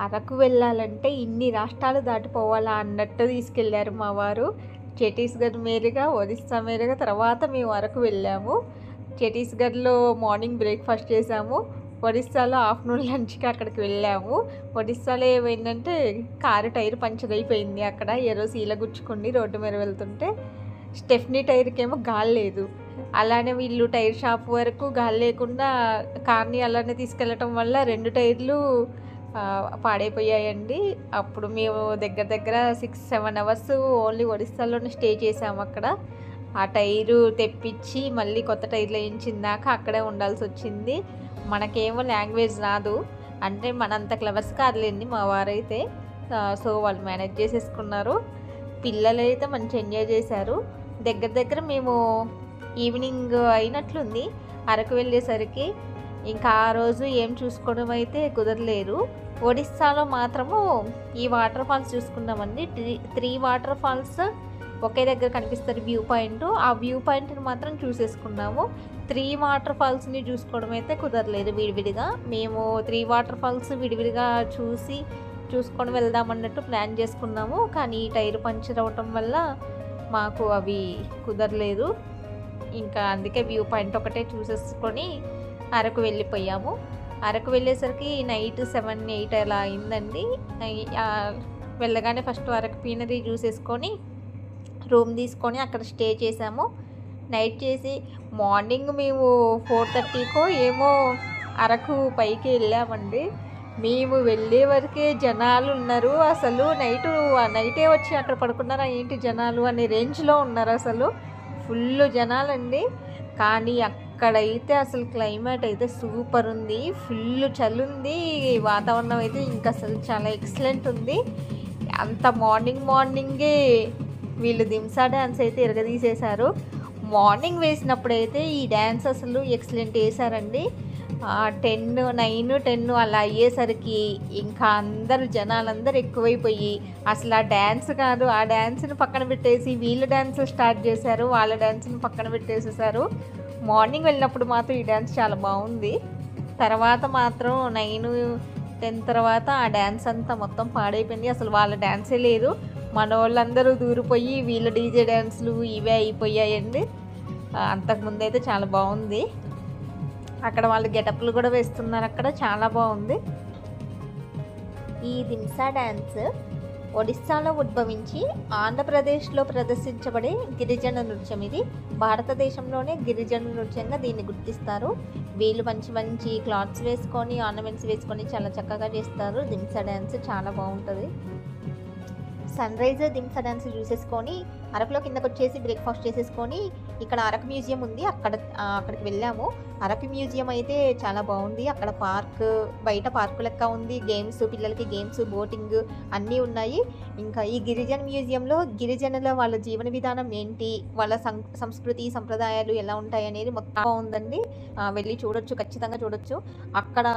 అరకు వెళ్ళాలంటే ఇన్ని రాష్ట్రాలు దాటిపోవాలా అన్నట్టు తీసుకెళ్లారు మా వారు. ఛత్తీస్గఢ్ మీదుగా, ఒరిస్సా మీదుగా తర్వాత మేము అరకు వెళ్ళాము. ఛత్తీస్గఢ్లో మార్నింగ్ బ్రేక్ఫాస్ట్ చేసాము. ఒరిస్సాలో ఆఫ్టర్నూన్ లంచ్కి అక్కడికి వెళ్ళాము. ఒరిస్సాలో ఏమైందంటే కారు టైర్ పంచర్ అయిపోయింది. అక్కడ ఏదో సీల గుచ్చుకుంది రోడ్డు మీద వెళ్తుంటే. స్టెఫ్నీ టైర్కి ఏమో గాలి లేదు. అలానే వీళ్ళు టైర్ షాప్ వరకు గాలి లేకుండా కార్ని అలానే తీసుకెళ్ళటం వల్ల 2 టైర్లు పాడైపోయాయండి. అప్పుడు మేము దగ్గర 6-7 అవర్స్ ఓన్లీ ఒరిస్సాలోనే స్టే చేసాము. అక్కడ ఆ టైరు తెప్పించి మళ్ళీ కొత్త టైర్లు వేయించిందాక అక్కడే ఉండాల్సి వచ్చింది. మనకేమో లాంగ్వేజ్ రాదు, అంటే మనంత క్లవర్స్ కాదులేండి మా వారైతే. సో వాళ్ళు మేనేజ్ చేసేసుకున్నారు. పిల్లలు అయితే మంచి ఎంజాయ్ చేశారు. దగ్గర మేము ఈవినింగ్ అయినట్లుంది అరకు వెళ్ళేసరికి. ఇంకా ఆ రోజు ఏం చూసుకోవడం అయితే కుదరలేదు. ఒడిస్సాలో మాత్రము ఈ వాటర్ ఫాల్స్ చూసుకున్నామండి. 3 వాటర్ ఫాల్స్ ఒకే దగ్గర కనిపిస్తారు వ్యూ పాయింట్. ఆ వ్యూ పాయింట్ని మాత్రం చూసేసుకున్నాము. 3 వాటర్ ఫాల్స్ని చూసుకోవడం అయితే కుదరలేదు విడివిడిగా. మేము 3 వాటర్ ఫాల్స్ విడివిడిగా చూసుకొని వెళ్దామన్నట్టు ప్లాన్ చేసుకున్నాము. కానీ టైర్ పంచర్ అవటం వల్ల మాకు అవి కుదరలేదు. ఇంకా అందుకే వ్యూ పాయింట్ ఒకటే చూసేసుకొని అరకు వెళ్ళిపోయాము. అరకు వెళ్ళేసరికి నైట్ 7-8 అలా అయిందండి. వెళ్ళగానే ఫస్ట్ అరకు పీనరీ చూసేసుకొని రూమ్ తీసుకొని అక్కడ స్టే చేసాము. నైట్ చేసి మార్నింగ్ మేము 4:30కో ఏమో అరకు పైకి వెళ్ళామండి. మేము వెళ్ళే వరకే జనాలు ఉన్నారు. అసలు నైటే వచ్చి అక్కడ పడుకున్నారా ఏంటి జనాలు అనే రేంజ్లో ఉన్నారు. అసలు ఫుల్ జనాలండి. కానీ అక్కడైతే అసలు క్లైమేట్ అయితే సూపర్ ఉంది. ఫుల్ చలి ఉంది. వాతావరణం అయితే ఇంకా అసలు చాలా ఎక్సలెంట్ ఉంది. అంత మార్నింగే వీళ్ళు దింసా డ్యాన్స్ అయితే ఎరగదీసేశారు. మార్నింగ్ వేసినప్పుడైతే ఈ డ్యాన్స్ అసలు ఎక్సలెంట్ వేశారండి. 9-10 అలా అయ్యేసరికి ఇంకా జనాలందరూ ఎక్కువైపోయి అసలు ఆ డ్యాన్స్ కాదు, ఆ డ్యాన్స్ని పక్కన పెట్టేసి వీళ్ళు డ్యాన్స్ స్టార్ట్ చేశారు. వాళ్ళ డ్యాన్స్ని పక్కన పెట్టేసేసారు. మార్నింగ్ వెళ్ళినప్పుడు మాత్రం ఈ డ్యాన్స్ చాలా బాగుంది. తర్వాత మాత్రం 9-10 తర్వాత ఆ డ్యాన్స్ అంతా మొత్తం పాడైపోయింది. అసలు వాళ్ళ డ్యాన్సే లేదు. మన వాళ్ళందరూ దూరిపోయి వీళ్ళ డీజే డ్యాన్స్లు ఇవే అయిపోయాయండి. అంతకుముందు అయితే చాలా బాగుంది. అక్కడ వాళ్ళు గెటప్లు కూడా వేస్తున్నారు. అక్కడ చాలా బాగుంది. ఈ దింసా డ్యాన్స్ ఒడిస్సాలో ఉద్భవించి ఆంధ్రప్రదేశ్లో ప్రదర్శించబడే గిరిజన నృత్యం. ఇది భారతదేశంలోనే గిరిజన నృత్యంగా దీన్ని గుర్తిస్తారు. వీళ్ళు మంచి క్లాత్స్ వేసుకొని ఆర్నమెంట్స్ వేసుకొని చాలా చక్కగా చేస్తారు. దింసా డ్యాన్స్ చాలా బాగుంటుంది. సన్ రైజ్ దింసా డ్యాన్స్ చూసేసుకొని అరకులో కిందకు వచ్చేసి బ్రేక్ఫాస్ట్ చేసేసుకొని ఇక్కడ అరకు మ్యూజియం ఉంది, అక్కడికి వెళ్ళాము. అరకు మ్యూజియం అయితే చాలా బాగుంది. అక్కడ బయట పార్కు లెక్క ఉంది. గేమ్స్, పిల్లలకి గేమ్స్, బోటింగ్ అన్నీ ఉన్నాయి. ఇంకా ఈ గిరిజన మ్యూజియంలో గిరిజనుల వాళ్ళ జీవన విధానం ఏంటి, వాళ్ళ సంస్కృతి సంప్రదాయాలు ఎలా ఉంటాయి అనేది మొత్తం బాగుందండి. వెళ్ళి చూడొచ్చు, ఖచ్చితంగా చూడొచ్చు. అక్కడ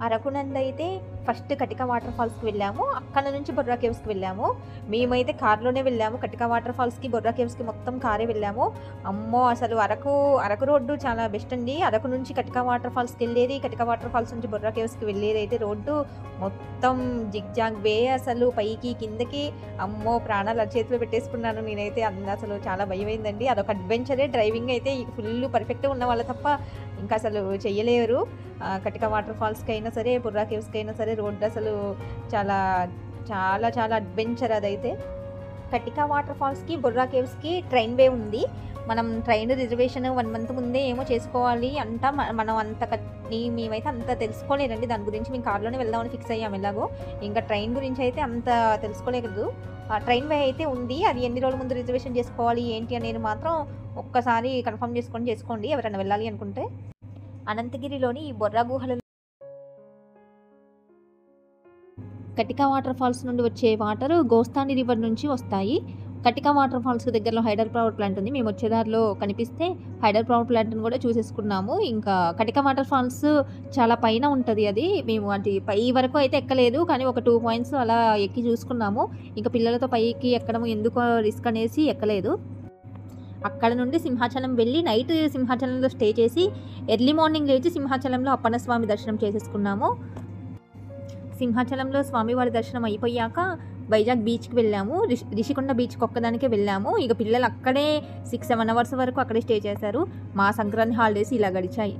అరకునందు అయితే ఫస్ట్ కటిక వాటర్ ఫాల్స్కి వెళ్ళాము. అక్కడ నుంచి బొర్రా కేవ్స్కి వెళ్ళాము. మేమైతే కార్లోనే వెళ్ళాము. కటిక వాటర్ ఫాల్స్కి, బొర్రా కేవ్స్కి మొత్తం కారే వెళ్ళాము. అమ్మో అసలు అరకు రోడ్డు చాలా బెస్ట్ అండి. అరకు నుంచి కటిక వాటర్ ఫాల్స్కి వెళ్ళేది, కటిక వాటర్ ఫాల్స్ నుంచి బొర్రా కేవ్స్కి వెళ్ళేది అయితే రోడ్డు మొత్తం జిగ్జాగ్ వే. అసలు పైకి కిందకి అమ్మో ప్రాణాలు చేతిలో పెట్టేసుకున్నాను నేనైతే. అసలు చాలా భయమైందండి. అదొక అడ్వెంచరే. డ్రైవింగ్ అయితే ఫుల్ పర్ఫెక్ట్గా ఉన్న వాళ్ళ తప్ప ఇంకా అసలు చెయ్యలేరు. కటిక వాటర్ ఫాల్స్కి అయినా సరే, బొర్రా కేవ్స్కి అయినా సరే రోడ్డు అసలు చాలా చాలా చాలా అడ్వెంచర్ అదైతే. కటిక వాటర్ ఫాల్స్కి, బొర్రా కేవ్స్కి ట్రైన్ వే ఉంది. మనం ట్రైన్ రిజర్వేషన్ 1 మంత్ ముందే ఏమో చేసుకోవాలి అంట. మనం మేమైతే అంత తెలుసుకోలేదండి దాని గురించి. మేము కార్లోనే వెళ్దామని ఫిక్స్ అయ్యాము ఎలాగో. ఇంకా ట్రైన్ గురించి అయితే అంత తెలుసుకోలేదు. ట్రైన్ వే అయితే ఉంది. అది ఎన్ని రోజుల ముందు రిజర్వేషన్ చేసుకోవాలి ఏంటి అనేది మాత్రం ఒక్కసారి కన్ఫర్మ్ చేసుకోండి ఎవరైనా వెళ్ళాలి అనుకుంటే. అనంతగిరిలోని ఈ బొర్రా గుహలలో కటికా వాటర్ ఫాల్స్ నుండి వచ్చే వాటర్ గోస్తాని రివర్ నుంచి వస్తాయి. కటికా వాటర్ ఫాల్స్ దగ్గరలో హైడల్ పవర్ ప్లాంట్ ఉంది. మేము వచ్చేదారిలో కనిపిస్తే హైడల్ పవర్ ప్లాంట్ని కూడా చూసేసుకున్నాము. ఇంకా కటికా వాటర్ ఫాల్స్ చాలా పైన ఉంటుంది. అది మేము అది పై వరకు అయితే ఎక్కలేదు, కానీ ఒక 2 పాయింట్స్ అలా ఎక్కి చూసుకున్నాము. ఇంకా పిల్లలతో పైకి ఎక్కడం ఎందుకో రిస్క్ అనేసి ఎక్కలేదు. అక్కడ నుండి సింహాచలం వెళ్ళి నైట్ సింహాచలంలో స్టే చేసి ఎర్లీ మార్నింగ్ లేచి సింహాచలంలో అప్పన్న స్వామి దర్శనం చేసేసుకున్నాము. సింహాచలంలో స్వామివారి దర్శనం అయిపోయాక వైజాగ్ బీచ్కి వెళ్ళాము. రిషికొండ బీచ్కి ఒక్కదానికే వెళ్ళాము. ఇక పిల్లలు అక్కడే 6-7 అవర్స్ వరకు అక్కడే స్టే చేశారు. మా సంక్రాంతి హాలిడేస్ ఇలా గడిచాయి.